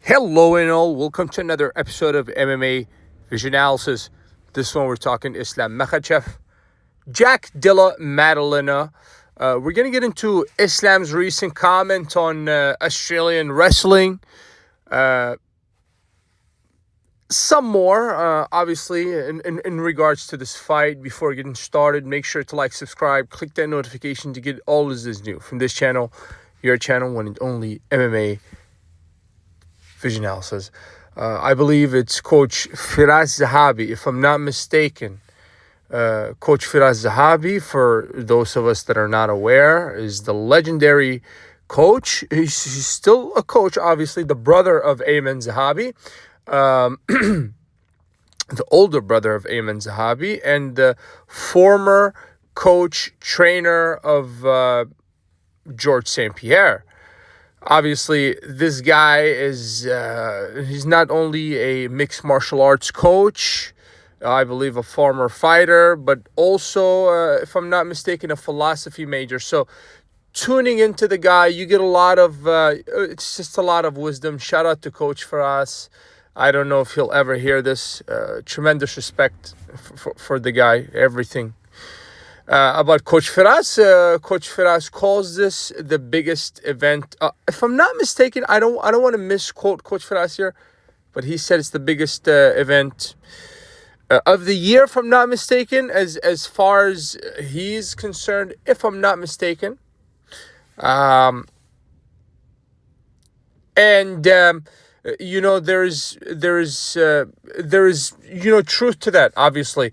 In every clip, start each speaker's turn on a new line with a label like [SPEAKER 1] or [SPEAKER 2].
[SPEAKER 1] Hello and all, welcome to another episode of MMA Vision Analysis. This one we're talking Islam Makhachev, Jack Della Maddalena. We're going to get into Islam's recent comment on Australian wrestling. Some more, obviously, in regards to this fight. Before getting started, make sure to like, subscribe, click that notification to get all of this new from this channel, your channel, one and only MMA Vision Analysis. I believe it's Coach Firas Zahabi, if I'm not mistaken. Coach Firas Zahabi, for those of us that are not aware, is the legendary coach. He's still a coach, obviously, the brother of Ayman Zahabi, the older brother of Ayman Zahabi, and the former coach, trainer of George St. Pierre. Obviously, this guy is, he's not only a mixed martial arts coach, I believe a former fighter, but also, if I'm not mistaken, a philosophy major. So tuning into the guy, you get a lot of, it's just a lot of wisdom. Shout out to Coach Faraz. I don't know if he'll ever hear this. Tremendous respect for the guy, everything. About Coach Firas. Coach Firas calls this the biggest event. If I'm not mistaken, I don't want to misquote Coach Firas here, but he said it's the biggest event of the year, if I'm not mistaken, as far as he's concerned, if I'm not mistaken. There is truth to that, obviously.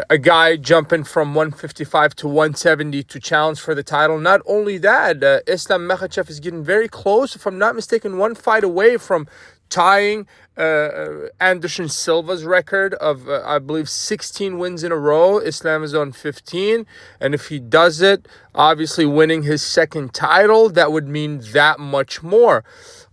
[SPEAKER 1] A guy jumping from 155 to 170 to challenge for the title. Not only that, Islam Makhachev is getting very close, if I'm not mistaken, one fight away from tying Anderson Silva's record of, I believe, 16 wins in a row. Islam is on 15. And if he does it, obviously winning his second title, that would mean that much more.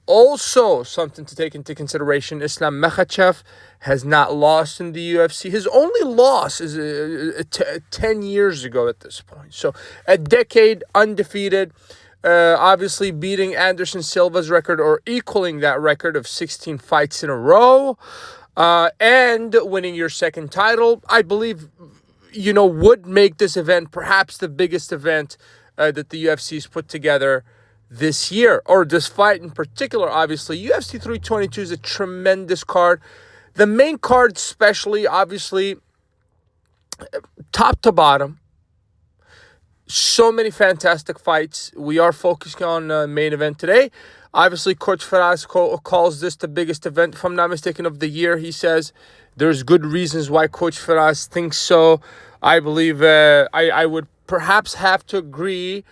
[SPEAKER 1] Also, something to take into consideration, Islam Makhachev has not lost in the UFC. His only loss is 10 years ago at this point. So a decade undefeated, obviously beating Anderson Silva's record or equaling that record of 16 fights in a row, and winning your second title, I believe, would make this event perhaps the biggest event that the UFC's put together this year, or this fight in particular. Obviously, UFC 322 is a tremendous card. The main card especially, obviously, top to bottom, so many fantastic fights. We are focusing on the main event today. Obviously, Coach Faraz calls this the biggest event, if I'm not mistaken, of the year. He says there's good reasons why Coach Faraz thinks so. I believe I would perhaps have to agree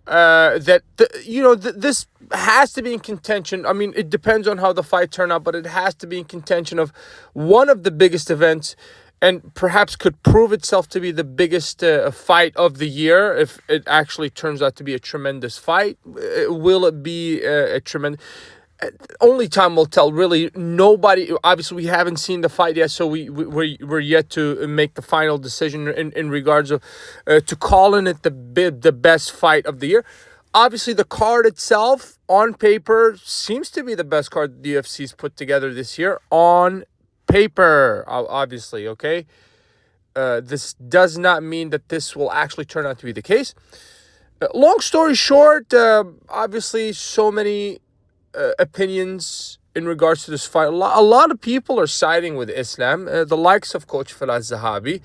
[SPEAKER 1] that this has to be in contention. I mean, it depends on how the fight turn out, but it has to be in contention of one of the biggest events, and perhaps could prove itself to be the biggest fight of the year if it actually turns out to be a tremendous fight. Will it be a tremendous? Only time will tell, really. Nobody, obviously, we haven't seen the fight yet, so we're yet to make the final decision in regards of to calling it the best fight of the year. Obviously, the card itself, on paper, seems to be the best card the UFC's put together this year. On paper, obviously, okay? This does not mean that this will actually turn out to be the case. Long story short, obviously, so many opinions in regards to this fight. A lot of people are siding with Islam, the likes of Coach Firas Zahabi.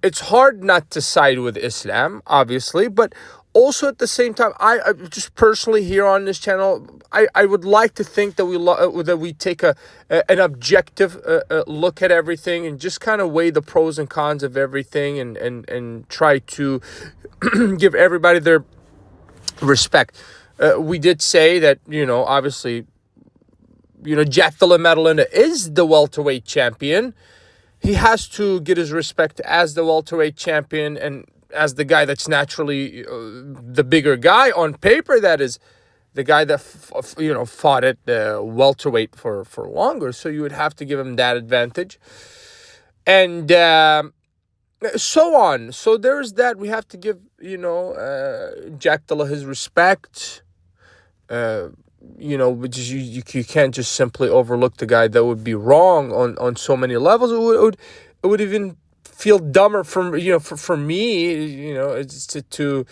[SPEAKER 1] It's hard not to side with Islam, obviously, but also at the same time, I just personally here on this channel, I would like to think that we take an objective look at everything and just kind of weigh the pros and cons of everything, and try to give everybody their respect. We did say that, obviously, Jack Della Maddalena is the welterweight champion. He has to get his respect as the welterweight champion and as the guy that's naturally the bigger guy. On paper, that is the guy that, fought at welterweight for longer. So you would have to give him that advantage. And so on. So there's that. We have to give, Jack Della his respect. which is you can't just simply overlook the guy. That would be wrong on so many levels. It would even feel dumber for me, it's to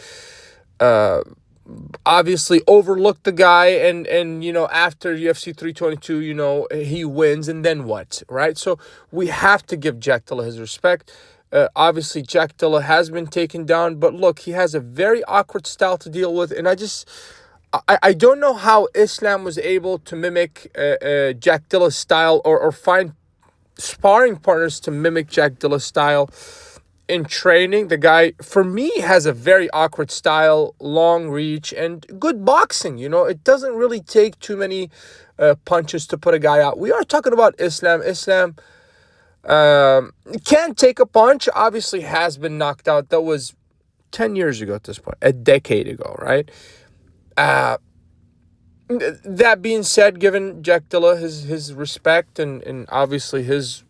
[SPEAKER 1] obviously overlook the guy and after UFC 322, he wins, and then what, right? So we have to give Jack Della his respect. Obviously, Jack Della has been taken down, but look, he has a very awkward style to deal with, and I don't know how Islam was able to mimic Jack Della's style or find sparring partners to mimic Jack Della's style in training. The guy, for me, has a very awkward style, long reach, and good boxing. It doesn't really take too many punches to put a guy out. We are talking about Islam. Islam can't take a punch, obviously has been knocked out. That was 10 years ago at this point, a decade ago, right? That being said, given Jack Della his respect and obviously his,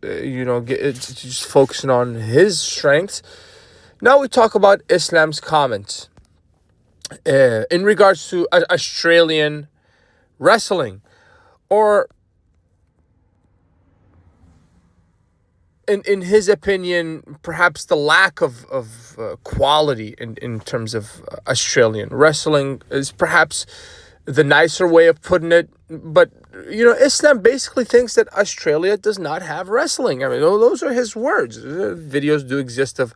[SPEAKER 1] just focusing on his strengths, now we talk about Islam's comments in regards to Australian wrestling, or in his opinion, perhaps the lack of quality in terms of Australian wrestling is perhaps the nicer way of putting it. But, Islam basically thinks that Australia does not have wrestling. I mean, those are his words. Videos do exist of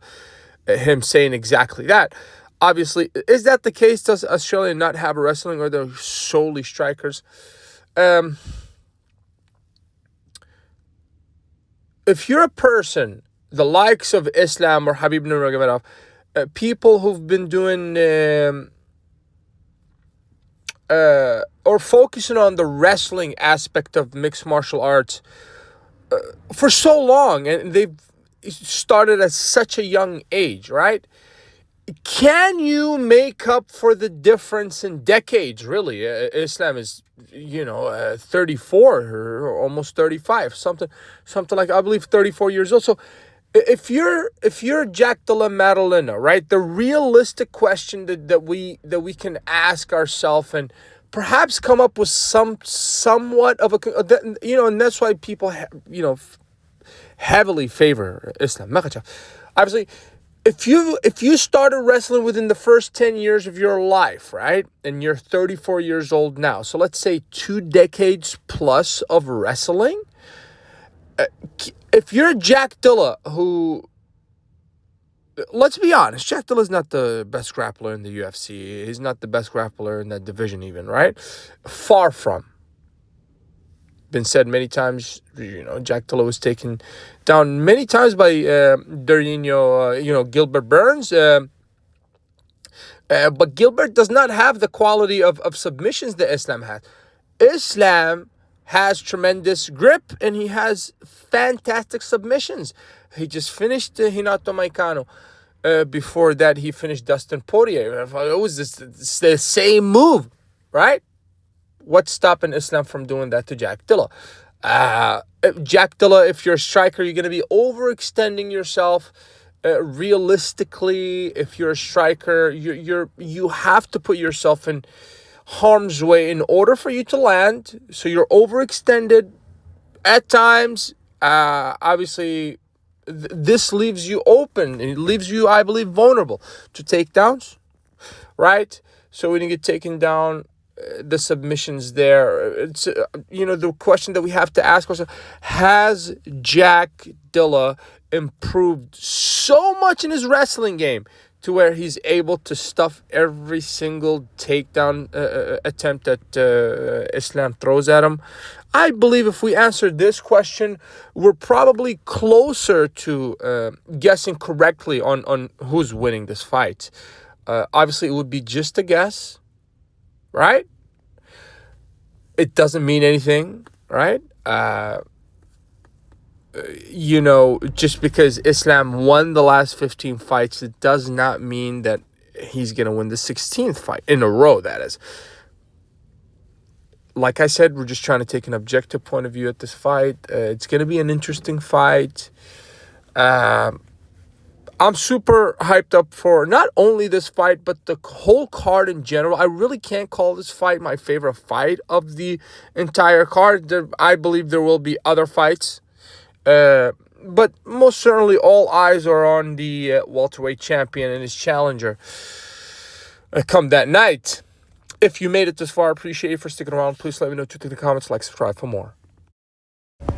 [SPEAKER 1] him saying exactly that. Obviously, is that the case? Does Australia not have wrestling, or they're solely strikers? If you're a person, the likes of Islam or Habib Nurmagomedov, people who've been doing or focusing on the wrestling aspect of mixed martial arts for so long, and they've started at such a young age, right? Can you make up for the difference in decades, really? Islam is, 34 or almost 35, something like, I believe, 34 years old. So if you're Jack Della Maddalena, right, the realistic question that we can ask ourselves and perhaps come up with somewhat of and that's why people heavily favor Islam. Makhachev, obviously. If you started wrestling within the first 10 years of your life, right, and you're 34 years old now, so let's say 2 decades plus of wrestling, if you're Jack Della, who, let's be honest, Jack Della's not the best grappler in the UFC. He's not the best grappler in that division even, right? Far from. Been said many times, Jack Della was taken down many times by Gilbert Burns. But Gilbert does not have the quality of submissions that Islam has. Islam has tremendous grip, and he has fantastic submissions. He just finished Hinato Maikano. Before that, he finished Dustin Poirier. It was the same move, right? What's stopping Islam from doing that to Jack Della? Jack Della, if you're a striker, you're going to be overextending yourself. Realistically, if you're a striker, you have to put yourself in harm's way in order for you to land. So you're overextended at times. Obviously, this leaves you open. It leaves you, I believe, vulnerable to takedowns, right? So when you get taken down, the submissions there, it's the question that we have to ask ourselves: has Jack Della improved so much in his wrestling game to where he's able to stuff every single takedown attempt that Islam throws at him? I believe if we answer this question, we're probably closer to guessing correctly on who's winning this fight. Obviously, it would be just a guess, right? It doesn't mean anything, right? Just because Islam won the last 15 fights, it does not mean that he's going to win the 16th fight in a row, that is. Like I said, we're just trying to take an objective point of view at this fight. It's going to be an interesting fight. I'm super hyped up for not only this fight, but the whole card in general. I really can't call this fight my favorite fight of the entire card. I believe there will be other fights. But most certainly all eyes are on the welterweight champion and his challenger come that night. If you made it this far, I appreciate you for sticking around. Please let me know what you think in the comments. Like, subscribe for more.